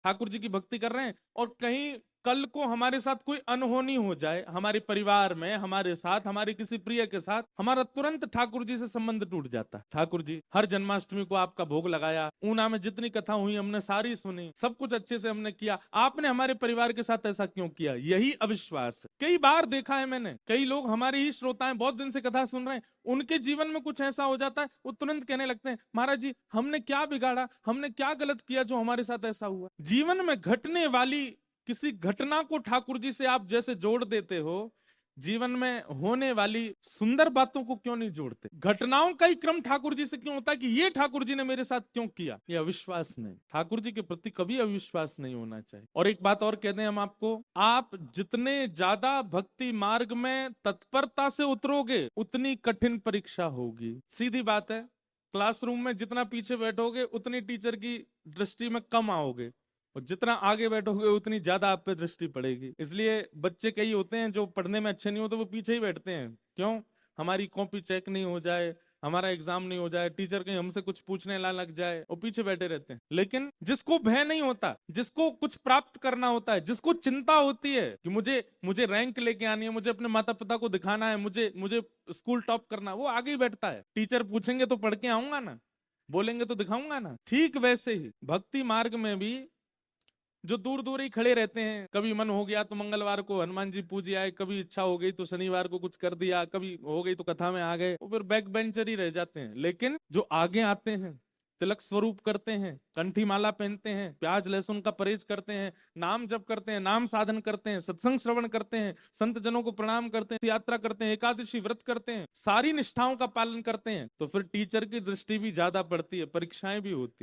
ठाकुर जी की भक्ति कर रहे हैं, और कहीं कल को हमारे साथ कोई अनहोनी हो जाए, हमारे परिवार में, हमारे साथ, हमारे किसी प्रिय के साथ, हमारा तुरंत ठाकुर जी से संबंध टूट जाता है। ठाकुर जी हर जन्माष्टमी को आपका भोग लगाया, ऊना में जितनी कथा हुई हमने सारी सुनी, सब कुछ अच्छे से हमने किया, आपने हमारे परिवार के साथ ऐसा क्यों किया? यही अविश्वास है। कई बार देखा है मैंने, कई लोग हमारे ही श्रोता हैं, बहुत दिन से कथा सुन रहे हैं, उनके जीवन में कुछ ऐसा हो जाता है, वो तुरंत कहने लगते हैं, महाराज जी हमने क्या बिगाड़ा, हमने क्या गलत किया जो हमारे साथ ऐसा हुआ? जीवन में घटने वाली किसी घटना को ठाकुर जी से आप जैसे जोड़ देते हो, जीवन में होने वाली सुंदर बातों को क्यों नहीं जोड़ते? घटनाओं का ही क्रम ठाकुर जी से क्यों होता है कि ये ठाकुर जी ने मेरे साथ क्यों किया? ये अविश्वास नहीं, ठाकुर जी के प्रति कभी अविश्वास नहीं होना चाहिए। और एक बात और कह दें हम आपको, आप जितने ज्यादा भक्ति मार्ग में तत्परता से उतरोगे, उतनी कठिन परीक्षा होगी। सीधी बात है, क्लासरूम में जितना पीछे बैठोगे उतनी टीचर की दृष्टि में कम आओगे, और जितना आगे बैठोगे उतनी ज्यादा आप पे दृष्टि पड़ेगी। इसलिए बच्चे कई होते हैं जो पढ़ने में अच्छे नहीं होते, वो पीछे ही बैठते हैं। क्यों? हमारी कॉपी चेक नहीं हो जाए, हमारा एग्जाम नहीं हो जाए, टीचर कहीं हमसे कुछ पूछने ला लग जाए, वो पीछे बैठे रहते हैं। लेकिन जिसको भय नहीं होता, जिसको कुछ प्राप्त करना होता है, जिसको चिंता होती है कि मुझे मुझे रैंक लेके आनी है, मुझे अपने माता पिता को दिखाना है, मुझे मुझे स्कूल टॉप करना है, वो आगे ही बैठता है। टीचर पूछेंगे तो पढ़ के आऊंगा ना, बोलेंगे तो दिखाऊंगा ना। ठीक वैसे ही भक्ति मार्ग में भी जो दूर दूर ही खड़े रहते हैं, कभी मन हो गया तो मंगलवार को हनुमान जी पूज आए, कभी इच्छा हो गई तो शनिवार को कुछ कर दिया, कभी हो गई तो कथा में आ गए, वो फिर बैक बेंचर ही रह जाते हैं। लेकिन जो आगे आते हैं, तिलक स्वरूप करते हैं, कंठी माला पहनते हैं, प्याज लहसुन का परहेज करते हैं, नाम जप करते हैं, नाम साधन करते हैं, सत्संग श्रवण करते हैं, संत जनों को प्रणाम करते हैं, यात्रा करते हैं, एकादशी व्रत करते हैं, सारी निष्ठाओं का पालन करते हैं, तो फिर टीचर की दृष्टि भी ज्यादा पड़ती है, परीक्षाएं भी होती